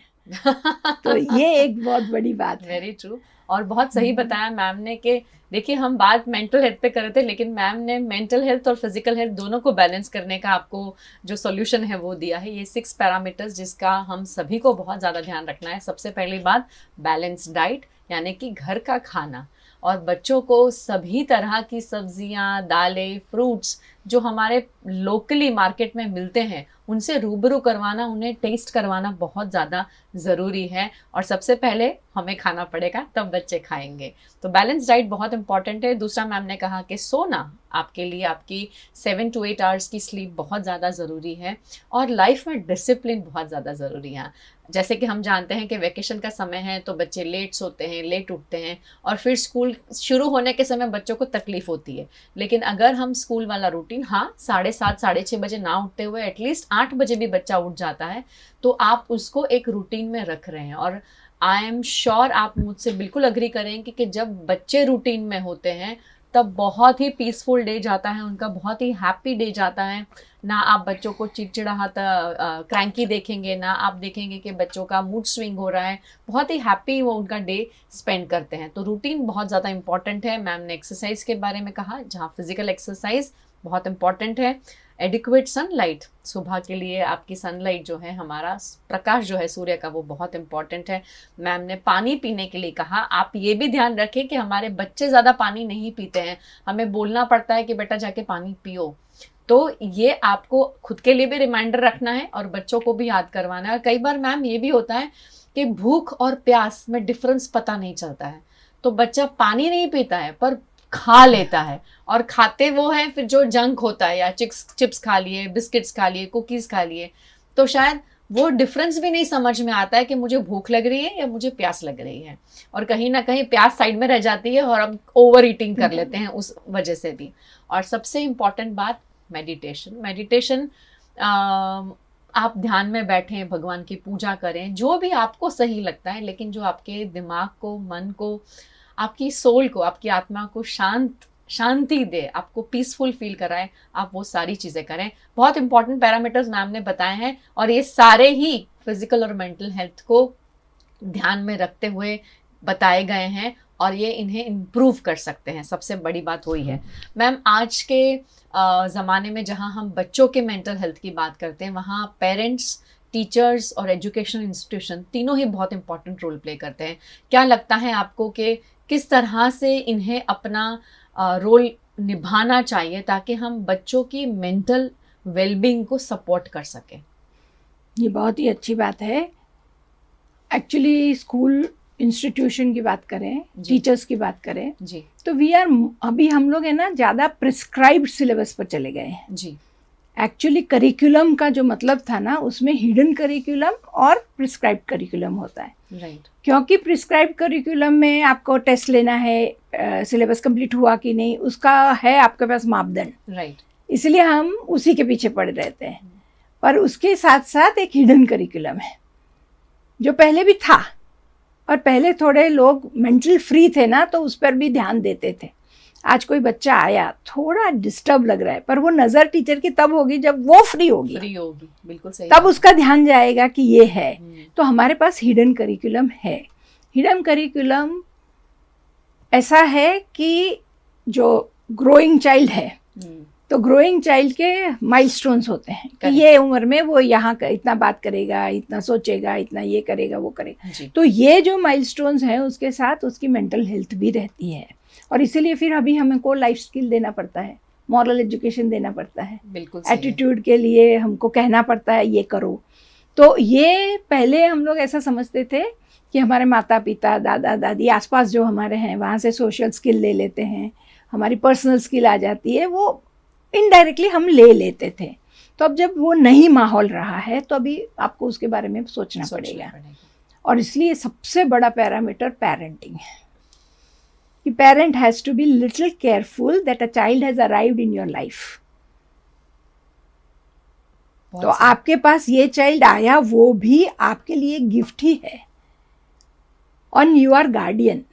तो ये एक बहुत बड़ी बात है। वेरी ट्रू, और बहुत सही बताया मैम ने कि देखिए हम बात मेंटल हेल्थ पे कर रहे थे, लेकिन मैम ने मेंटल हेल्थ और फिजिकल हेल्थ दोनों को बैलेंस करने का आपको जो सॉल्यूशन है वो दिया है। ये 6 पैरामीटर्स जिसका हम सभी को बहुत ज़्यादा ध्यान रखना है। सबसे पहली बात, बैलेंस डाइट, यानी कि घर का खाना, और बच्चों को सभी तरह की सब्जियां, दालें, फ्रूट्स जो हमारे लोकली मार्केट में मिलते हैं उनसे रूबरू करवाना, उन्हें टेस्ट करवाना बहुत ज़्यादा ज़रूरी है। और सबसे पहले हमें खाना पड़ेगा तब बच्चे खाएंगे। तो बैलेंस डाइट बहुत इंपॉर्टेंट है। दूसरा मैम ने कहा कि सोना आपके लिए, आपकी 7 to 8 आवर्स की स्लीप बहुत ज़्यादा ज़रूरी है, और लाइफ में डिसिप्लिन बहुत ज़्यादा ज़रूरी है। जैसे कि हम जानते हैं कि वैकेशन का समय है तो बच्चे लेट सोते हैं, लेट उठते हैं, और फिर स्कूल शुरू होने के समय बच्चों को तकलीफ होती है। लेकिन अगर हम स्कूल वाला रूटीन, हाँ 7:30 6:30 बजे ना उठते हुए एटलीस्ट 8 बजे भी बच्चा उठ जाता है, तो आप उसको एक रूटीन में रख रहे हैं। और आई एम श्योर आप मुझसे बिल्कुल अग्री करेंगे कि जब बच्चे रूटीन में होते हैं तब बहुत ही पीसफुल डे जाता है उनका, बहुत ही हैप्पी डे जाता है। ना आप बच्चों को चिड़चिड़ाता क्रैंकी देखेंगे, ना आप देखेंगे कि बच्चों का मूड स्विंग हो रहा है, बहुत ही हैप्पी वो उनका डे स्पेंड करते हैं। तो रूटीन बहुत ज़्यादा इंपॉर्टेंट है। मैम ने एक्सरसाइज के बारे में कहा, जहाँ फिजिकल एक्सरसाइज बहुत इंपॉर्टेंट है। एडिक्वेट सनलाइट, सुबह के लिए आपकी सनलाइट जो है, हमारा प्रकाश जो है सूर्य का, वो बहुत इंपॉर्टेंट है। मैम ने पानी पीने के लिए कहा। आप ये भी ध्यान रखें कि हमारे बच्चे ज़्यादा पानी नहीं पीते हैं, हमें बोलना पड़ता है कि बेटा जाके पानी पियो। तो ये आपको खुद के लिए भी रिमाइंडर रखना है और बच्चों को भी याद करवाना है। और कई बार मैम ये भी होता है कि भूख और प्यास में डिफरेंस पता नहीं चलता है, तो बच्चा पानी नहीं पीता है पर खा लेता है, और खाते वो है फिर जो जंक होता है, या चिप्स खा लिए, बिस्किट्स खा लिए, कुकीज़ खा लिए, तो शायद वो डिफरेंस भी नहीं समझ में आता है कि मुझे भूख लग रही है या मुझे प्यास लग रही है, और कहीं ना कहीं प्यास साइड में रह जाती है और हम ओवर ईटिंग कर लेते हैं उस वजह से भी। और सबसे इम्पॉर्टेंट बात, मेडिटेशन आप ध्यान में बैठें, भगवान की पूजा करें, जो भी आपको सही लगता है, लेकिन जो आपके दिमाग को, मन को, आपकी सोल को, आपकी आत्मा को शांति दे, आपको पीसफुल फील कराए, आप वो सारी चीज़ें करें। बहुत इंपॉर्टेंट पैरामीटर्स मैम ने बताए हैं और ये सारे ही फिजिकल और मेंटल हेल्थ को ध्यान में रखते हुए बताए गए हैं और ये इन्हें इम्प्रूव कर सकते हैं। सबसे बड़ी बात वही है। मैम, आज के ज़माने में जहाँ हम बच्चों के मेंटल हेल्थ की बात करते हैं, वहाँ पेरेंट्स, टीचर्स और एजुकेशनल इंस्टीट्यूशन तीनों ही बहुत इंपॉर्टेंट रोल प्ले करते हैं। क्या लगता है आपको कि किस तरह से इन्हें अपना रोल निभाना चाहिए ताकि हम बच्चों की मेंटल वेलबींग को सपोर्ट कर सकें? ये बहुत ही अच्छी बात है। एक्चुअली स्कूल इंस्टीट्यूशन की बात करें, टीचर्स की बात करें जी, तो अभी हम लोग है ना ज़्यादा प्रिस्क्राइब्ड सिलेबस पर चले गए हैं जी। एक्चुअली करिकुलम का जो मतलब था ना, उसमें हिडन करिकुलम और प्रिस्क्राइब्ड करिकुलम होता है। राइट। क्योंकि प्रिस्क्राइब्ड करिकुलम में आपको टेस्ट लेना है, सिलेबस कंप्लीट हुआ कि नहीं उसका है आपके पास मापदंड। राइट। इसलिए हम उसी के पीछे पड़े रहते हैं। पर उसके साथ साथ एक हिडन करिकुलम है जो पहले भी था, और पहले थोड़े लोग मेंटल फ्री थे ना, तो उस पर भी ध्यान देते थे। आज कोई बच्चा आया थोड़ा डिस्टर्ब लग रहा है, पर वो नज़र टीचर की तब होगी जब वो फ्री होगी, बिल्कुल सही, तब उसका ध्यान जाएगा कि ये है। तो हमारे पास हिडन करिकुलम है। हिडन करिकुलम ऐसा है कि जो ग्रोइंग चाइल्ड है, तो ग्रोइंग चाइल्ड के माइलस्टोन्स होते हैं कि ये उम्र में वो यहाँ इतना बात करेगा, इतना सोचेगा, इतना ये करेगा, वो करेगा। तो ये जो माइलस्टोन्स हैं उसके साथ उसकी मेंटल हेल्थ भी रहती है, और इसीलिए फिर अभी हमको लाइफ स्किल देना पड़ता है, मॉरल एजुकेशन देना पड़ता है, बिल्कुल एटीट्यूड के लिए हमको कहना पड़ता है ये करो। तो ये पहले हम लोग ऐसा समझते थे कि हमारे माता पिता, दादा दादी, आसपास जो हमारे हैं वहाँ से सोशल स्किल ले लेते हैं, हमारी पर्सनल स्किल आ जाती है, वो इनडायरेक्टली हम ले लेते थे। तो अब जब वो नहीं माहौल रहा है तो अभी आपको उसके बारे में सोचना पड़ेगा। और इसलिए सबसे बड़ा पैरामीटर पेरेंटिंग है कि parent has to be little careful that a child has arrived in your life. तो आपके पास ये चाइल्ड आया, वो भी आपके लिए गिफ्ट ही है, और यू आर गार्डियन,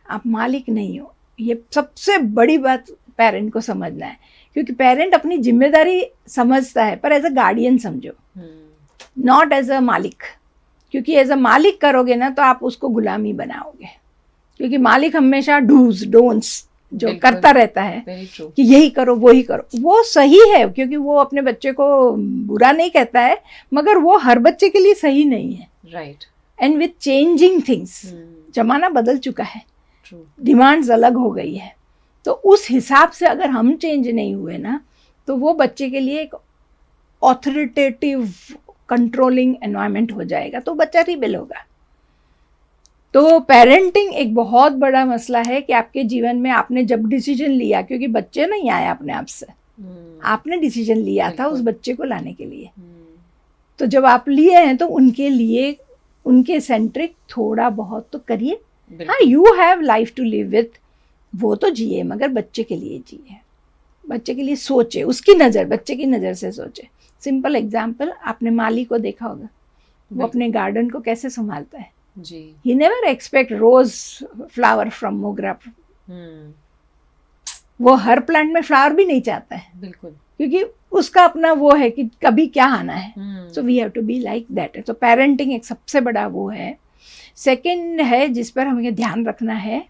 आप मालिक नहीं हो। ये सबसे बड़ी बात पेरेंट को समझना है, क्योंकि पेरेंट अपनी जिम्मेदारी समझता है पर एज अ गार्डियन समझो, नॉट एज अ मालिक। क्योंकि एज अ मालिक करोगे ना तो आप उसको गुलामी बनाओगे, क्योंकि मालिक हमेशा डूज डोंट्स जो करता रहता है कि यही करो वही करो। वो सही है क्योंकि वो अपने बच्चे को बुरा नहीं कहता है, मगर वो हर बच्चे के लिए सही नहीं है। Right. And with changing things, जमाना बदल चुका है, डिमांड्स अलग हो गई है, तो उस हिसाब से अगर हम चेंज नहीं हुए ना तो वो बच्चे के लिए एक ऑथोरिटेटिव कंट्रोलिंग एनवायरनमेंट हो जाएगा, तो बच्चा रिबेल होगा। तो पेरेंटिंग एक बहुत बड़ा मसला है कि आपके जीवन में आपने जब डिसीजन लिया, क्योंकि बच्चे नहीं आए अपने आप से, आपने डिसीजन लिया था उस बच्चे को लाने के लिए। तो जब आप लिए हैं तो उनके लिए उनके सेंट्रिक थोड़ा बहुत तो करिए। हाँ, you have life to live with, वो तो जिए, मगर बच्चे के लिए जिए, बच्चे के लिए सोचे, उसकी नज़र, बच्चे की नज़र से सोचे। सिंपल एग्जाम्पल, आपने माली को देखा होगा, वो अपने गार्डन को कैसे संभालता है जी। He never expect rose flower from mogra. वो हर प्लांट में फ्लावर भी नहीं चाहता है, बिल्कुल, क्योंकि उसका अपना वो है कि कभी क्या आना है। So we have to be like that. तो पेरेंटिंग एक सबसे बड़ा वो है। सेकंड है जिस पर हमें ध्यान रखना है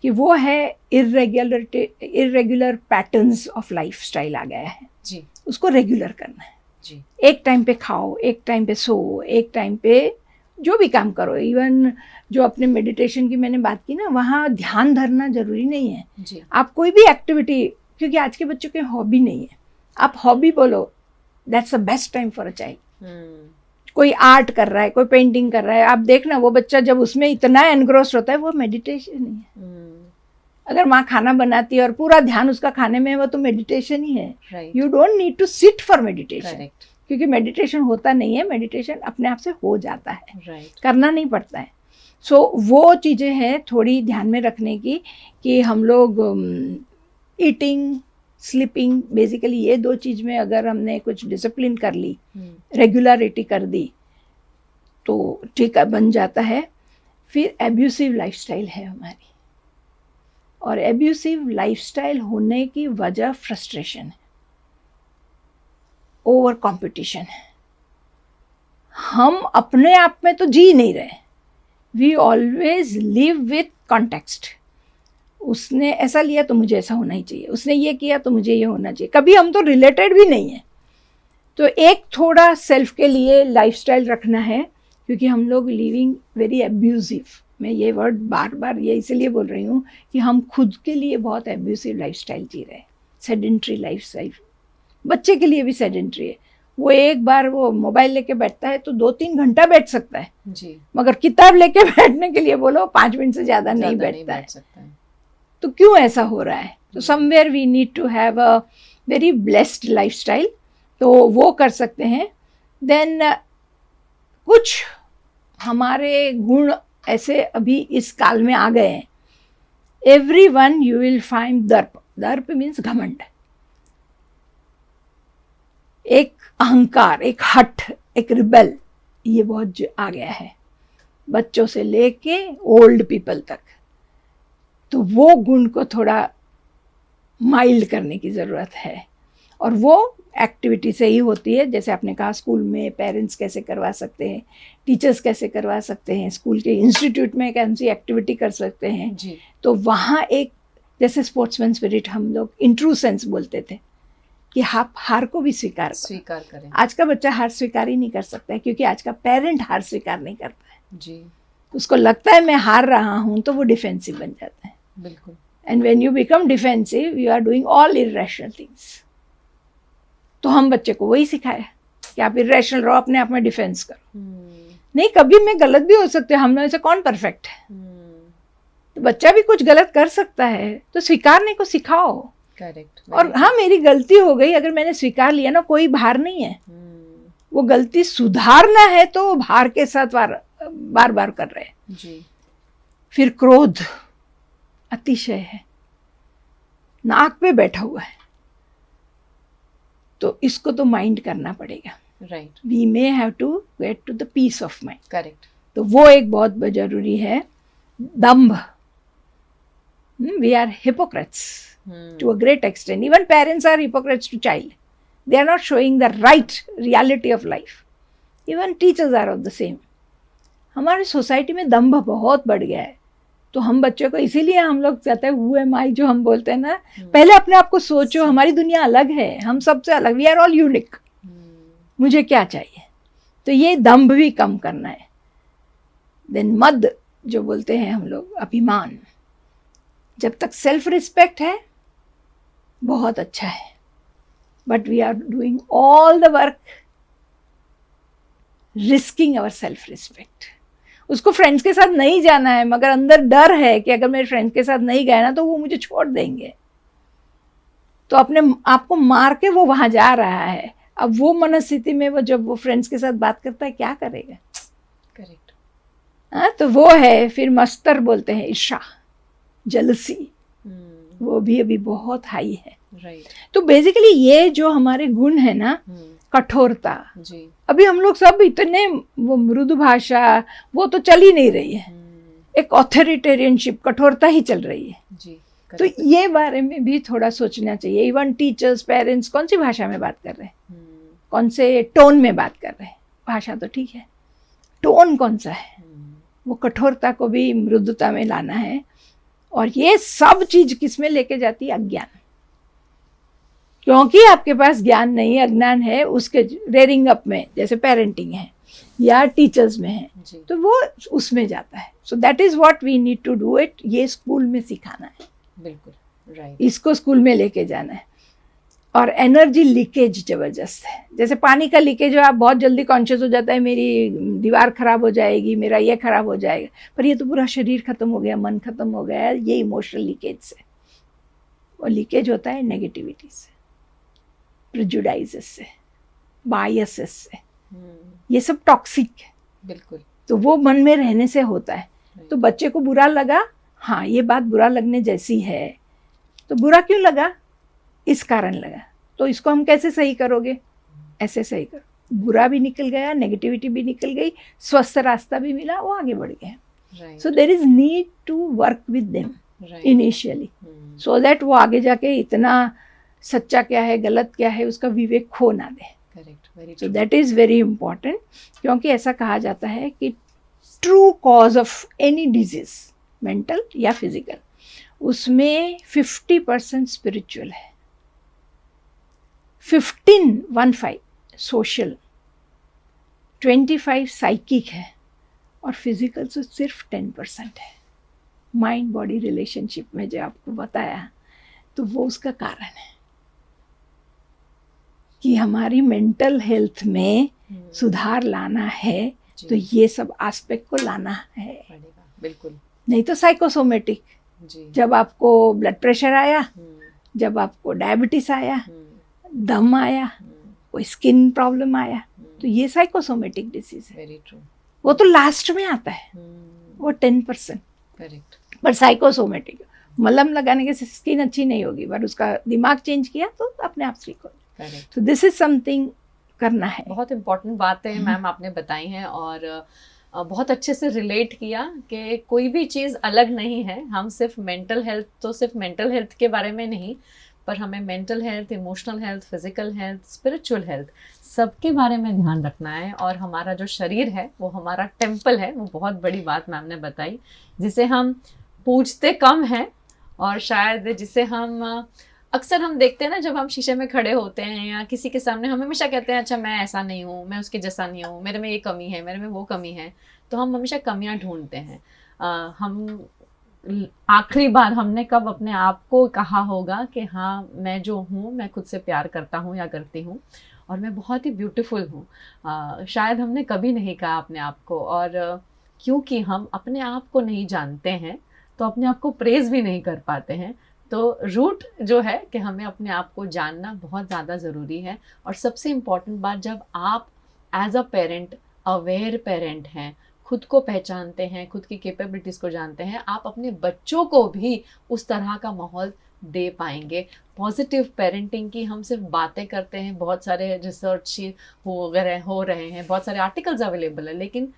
कि वो है इरेगुलर पैटर्न्स ऑफ लाइफस्टाइल आ गया है जी, उसको रेगुलर करना है जी। एक टाइम पे खाओ, एक टाइम पे सो, एक टाइम पे जो भी काम करो। इवन जो अपने मेडिटेशन की मैंने बात की ना, वहाँ ध्यान धरना जरूरी नहीं है जी। आप कोई भी एक्टिविटी, क्योंकि आज के बच्चों के हॉबी नहीं है, आप हॉबी बोलो, that's the best time for a child. कोई आर्ट कर रहा है, कोई पेंटिंग कर रहा है, आप देखना वो बच्चा जब उसमें इतना एनग्रोस्ड होता है, वो मेडिटेशन ही है। अगर माँ खाना बनाती है और पूरा ध्यान उसका खाने में है, वो तो मेडिटेशन ही है। You don't need to sit for meditation, क्योंकि मेडिटेशन होता नहीं है, मेडिटेशन अपने आप से हो जाता है, करना नहीं पड़ता है। सो वो चीज़ें हैं थोड़ी ध्यान में रखने की कि हम लोग ईटिंग, स्लीपिंग, बेसिकली ये 2 चीज़ में अगर हमने कुछ डिसिप्लिन कर ली, रेगुलरिटी कर दी, तो ठीक बन जाता है। फिर एब्यूसिव लाइफस्टाइल है हमारी, और एब्यूसिव लाइफस्टाइल होने की वजह फ्रस्ट्रेशन है, ओवर कंपटीशन है। हम अपने आप में तो जी नहीं रहे, we always live with context. उसने ऐसा लिया तो मुझे ऐसा होना ही चाहिए, उसने ये किया तो मुझे ये होना चाहिए, कभी हम तो रिलेटेड भी नहीं है। तो एक थोड़ा सेल्फ के लिए लाइफस्टाइल रखना है, क्योंकि हम लोग लिविंग वेरी एब्यूजिव, मैं ये वर्ड बार बार ये इसलिए बोल रही हूँ कि हम खुद के लिए बहुत एब्यूसिव लाइफस्टाइल जी रहे हैं, सेडेंट्री लाइफस्टाइल। बच्चे के लिए भी सेडेंट्री है, वो एक बार वो मोबाइल लेके बैठता है तो 2-3 घंटा बैठ सकता है जी, मगर किताब लेके बैठने के लिए बोलो 5 मिनट से ज़्यादा नहीं बैठता है। तो क्यों ऐसा हो रहा है? तो somewhere we need to have a very blessed lifestyle, तो वो कर सकते हैं। देन कुछ हमारे गुण ऐसे अभी इस काल में आ गए हैं। Everyone you will find darpa, darpa means घमंड, एक अहंकार, एक हठ, एक रिबेल, ये बहुत आ गया है बच्चों से लेके ओल्ड पीपल तक। तो वो गुण को थोड़ा माइल्ड करने की ज़रूरत है, और वो एक्टिविटी से ही होती है। जैसे आपने कहा स्कूल में पेरेंट्स कैसे करवा सकते हैं, टीचर्स कैसे करवा सकते हैं, स्कूल के इंस्टीट्यूट में कौन सी एक्टिविटी कर सकते हैं जी। तो वहाँ एक जैसे स्पोर्ट्समैन स्पिरिट हम लोग इंट्रूसेंस बोलते थे कि आप हार को भी स्वीकार करें। आज का बच्चा हार स्वीकार ही नहीं कर सकता है, क्योंकि आज का पेरेंट हार स्वीकार नहीं करता है जी। उसको लगता है मैं हार रहा हूँ, तो वो डिफेंसिव बन जाता है। बिल्कुल। And when you become defensive you are doing all irrational things. तो हम बच्चे को वही सिखाया कि आप इररेशनल रहो, अपने आप में डिफेंस करो। नहीं, कभी मैं गलत भी हो सकते हैं, हम लोग से कौन परफेक्ट है, तो बच्चा भी कुछ गलत कर सकता है, तो स्वीकारने को सिखाओ। करेक्ट। और हाँ, मेरी गलती हो गई, अगर मैंने स्वीकार लिया ना, कोई भार नहीं है। वो गलती सुधारना है तो भार के साथ बार बार कर रहे हैं जी। फिर क्रोध अतिशय है, नाक पे बैठा हुआ है, तो इसको तो माइंड करना पड़ेगा। Right. We may have to get to the peace of mind. Correct. तो वो एक बहुत जरूरी है। दम्भ, we are hypocrites to a great extent. Even parents are hypocrites to child. They are not showing the right reality of life. Even teachers are of the same. हमारी society में दम्भ बहुत बढ़ गया है, तो हम बच्चों को इसीलिए हम लोग चाहते हैं who am I जो हम बोलते हैं ना, पहले अपने आप को सोचो, हमारी दुनिया अलग है, हम सबसे अलग, वी आर ऑल यूनिक, मुझे क्या चाहिए। तो ये दम्भ भी कम करना है। देन मद जो बोलते हैं हम लोग, अभिमान, जब तक सेल्फ रिस्पेक्ट है बहुत अच्छा है, but we are doing all the work risking our self respect. उसको फ्रेंड्स के साथ नहीं जाना है, मगर अंदर डर है कि अगर मेरे फ्रेंड्स के साथ नहीं गए ना तो वो मुझे छोड़ देंगे, तो अपने आप को मार के वो वहां जा रहा है। अब वो मनस्थिति में वो जब वो फ्रेंड्स के साथ बात करता है, क्या करेगा। करेक्ट। हाँ, तो वो है। फिर मस्तर बोलते हैं, ईर्षा, जलसी, वो भी अभी बहुत हाई है। राइट। तो बेसिकली ये जो हमारे गुण है ना, कठोरता जी। अभी हम लोग सब इतने, वो मृदु भाषा वो तो चल ही नहीं रही है, एक ऑथोरिटेरियनशिप, कठोरता ही चल रही है जी। तो ये बारे में भी थोड़ा सोचना चाहिए। इवन टीचर्स, पेरेंट्स कौन सी भाषा में बात कर रहे हैं, कौन से टोन में बात कर रहे हैं। भाषा तो ठीक है, टोन कौन सा है, वो कठोरता को भी मृदुता में लाना है। और ये सब चीज किस में लेके जाती है, अज्ञान। क्योंकि आपके पास ज्ञान नहीं है, अज्ञान है, उसके रेयरिंग अप में, जैसे पेरेंटिंग है या टीचर्स में है, तो वो उसमें जाता है। So that is what we need to do it. ये स्कूल में सिखाना है। बिल्कुल राइट। इसको स्कूल में लेके जाना है। और एनर्जी लीकेज जबरदस्त है, जैसे पानी का लीकेज हो, आप बहुत जल्दी कॉन्शियस हो जाता है मेरी दीवार खराब हो जाएगी, मेरा ये खराब हो जाएगा, पर ये तो पूरा शरीर खत्म हो गया, मन खत्म हो गया। ये इमोशनल लीकेज से, और लीकेज होता है नेगेटिविटी से, प्रेजुडाइजेस से, बायसेस से, ये सब टॉक्सिक है। बिल्कुल। तो वो मन में रहने से होता है। तो बच्चे को बुरा लगा, हाँ ये बात बुरा लगने जैसी है, तो बुरा क्यों लगा, इस कारण लगा, तो इसको हम कैसे सही करोगे, ऐसे सही करो, बुरा भी निकल गया, नेगेटिविटी भी निकल गई, स्वस्थ रास्ता भी मिला, वो आगे बढ़ गए। So there is need to work with them initially, so that वो आगे जाके इतना सच्चा क्या है गलत क्या है उसका विवेक खो ना दे। So that is very important, क्योंकि ऐसा कहा जाता है कि true cause of any disease, mental या फिजिकल, उसमें 50% स्पिरिचुअल है, 15 सोशल, 25 साइकिक है, और फिजिकल तो सिर्फ 10% है। माइंड बॉडी रिलेशनशिप में जो आपको बताया, तो वो उसका कारण है कि हमारी मेंटल हेल्थ में सुधार लाना है, तो ये सब एस्पेक्ट को लाना है। बिल्कुल, नहीं तो साइकोसोमेटिक, जब आपको ब्लड प्रेशर आया, जब आपको डायबिटीज आया, दम आया, कोई स्किन प्रॉब्लम आया, तो ये साइकोसोमेटिक डिसीज है। Very true. वो तो लास्ट में आता है, वो 10%। करेक्ट। पर साइकोसोमेटिक, मलहम लगाने से स्किन अच्छी नहीं होगी, पर उसका दिमाग चेंज किया तो अपने आप ठीक हो। तो दिस इज समथिंग करना है। बहुत इंपॉर्टेंट बातें मैम आपने बताई हैं, और बहुत अच्छे से रिलेट किया कि कोई भी चीज़ अलग नहीं है। हम सिर्फ मेंटल हेल्थ, तो सिर्फ मेंटल हेल्थ के बारे में नहीं, पर हमें mental health, emotional health, physical health, spiritual health, सबके बारे में ध्यान रखना है। और हमारा जो शरीर है वो हमारा टेम्पल है, वो बहुत बड़ी बात मैम ने बताई, जिसे हम पूजते कम हैं, और शायद जिसे हम अक्सर हम देखते हैं ना, जब हम शीशे में खड़े होते हैं या किसी के सामने, हम हमेशा कहते हैं अच्छा मैं ऐसा नहीं हूँ, मैं उसके जैसा नहीं हूँ, मेरे में ये कमी है, मेरे में वो कमी है। तो हम हमेशा कमियां ढूंढते हैं। हम आखिरी बार हमने कब अपने आप को कहा होगा कि हाँ मैं जो हूँ, मैं खुद से प्यार करता हूँ या करती हूँ, और मैं बहुत ही ब्यूटीफुल हूँ। शायद हमने कभी नहीं कहा अपने आप को, और क्योंकि हम अपने आप को नहीं जानते हैं तो अपने आप को प्रेज भी नहीं कर पाते हैं। तो रूट जो है कि हमें अपने आप को जानना बहुत ज़्यादा ज़रूरी है। और सबसे इम्पॉर्टेंट बात, जब आप as a parent aware parent हैं, खुद को पहचानते हैं, खुद की कैपेबिलिटीज़ को जानते हैं, आप अपने बच्चों को भी उस तरह का माहौल दे पाएंगे। पॉजिटिव पेरेंटिंग की हम सिर्फ बातें करते हैं, बहुत सारे रिसर्च हो रहे हैं, बहुत सारे आर्टिकल्स अवेलेबल है, लेकिन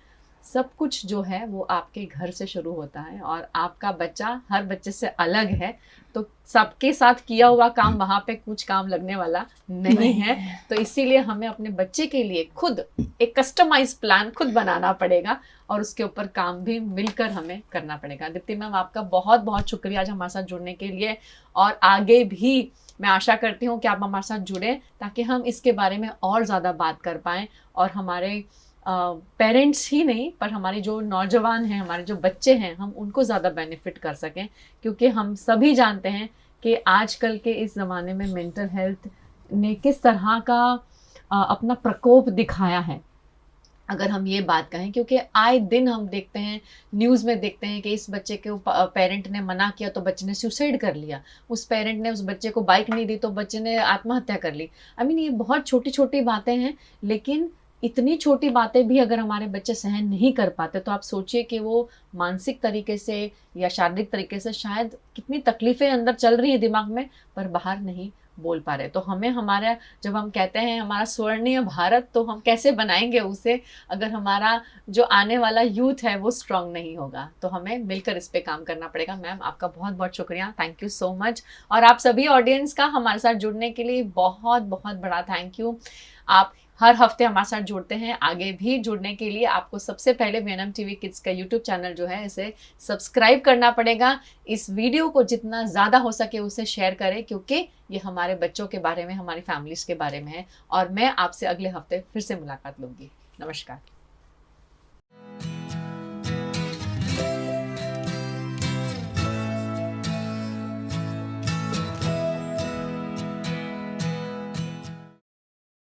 सब कुछ जो है वो आपके घर से शुरू होता है। और आपका बच्चा हर बच्चे से अलग है, तो सबके साथ किया हुआ काम वहाँ पे कुछ काम लगने वाला नहीं है। तो इसीलिए हमें अपने बच्चे के लिए खुद एक कस्टमाइज प्लान खुद बनाना पड़ेगा, और उसके ऊपर काम भी मिलकर हमें करना पड़ेगा। दीप्ति मैम, आपका बहुत बहुत शुक्रिया आज हमारे साथ जुड़ने के लिए, और आगे भी मैं आशा करती हूँ कि आप हमारे साथ जुड़ें, ताकि हम इसके बारे में और ज़्यादा बात कर पाएँ, और हमारे पेरेंट्स ही नहीं, पर हमारे जो नौजवान हैं, हमारे जो बच्चे हैं, हम उनको ज़्यादा बेनिफिट कर सकें। क्योंकि हम सभी जानते हैं कि आजकल के इस ज़माने में मेंटल हेल्थ ने किस तरह का अपना प्रकोप दिखाया है, अगर हम ये बात कहें। क्योंकि आए दिन हम देखते हैं, न्यूज़ में देखते हैं कि इस बच्चे के पेरेंट ने मना किया तो बच्चे ने सुसाइड कर लिया, उस पेरेंट ने उस बच्चे को बाइक नहीं दी तो बच्चे ने आत्महत्या कर ली। ये बहुत छोटी छोटी बातें हैं, लेकिन इतनी छोटी बातें भी अगर हमारे बच्चे सहन नहीं कर पाते, तो आप सोचिए कि वो मानसिक तरीके से या शारीरिक तरीके से शायद कितनी तकलीफ़ें अंदर चल रही है दिमाग में, पर बाहर नहीं बोल पा रहे। तो हमें हमारा, जब हम कहते हैं हमारा स्वर्णीय भारत, तो हम कैसे बनाएंगे उसे, अगर हमारा जो आने वाला यूथ है वो स्ट्रांग नहीं होगा। तो हमें मिलकर इस पे काम करना पड़ेगा। मैम, आपका बहुत बहुत शुक्रिया, थैंक यू सो मच। और आप सभी ऑडियंस का हमारे साथ जुड़ने के लिए बहुत बहुत बड़ा थैंक यू। आप हर हफ्ते हमारे साथ जुड़ते हैं, आगे भी जुड़ने के लिए आपको सबसे पहले वीएनएम टीवी किड्स का यूट्यूब चैनल जो है, इसे सब्सक्राइब करना पड़ेगा। इस वीडियो को जितना ज़्यादा हो सके उसे शेयर करें, क्योंकि ये हमारे बच्चों के बारे में, हमारी फैमिलीज़ के बारे में है। और मैं आपसे अगले हफ्ते फिर से मुलाकात लूँगी। नमस्कार।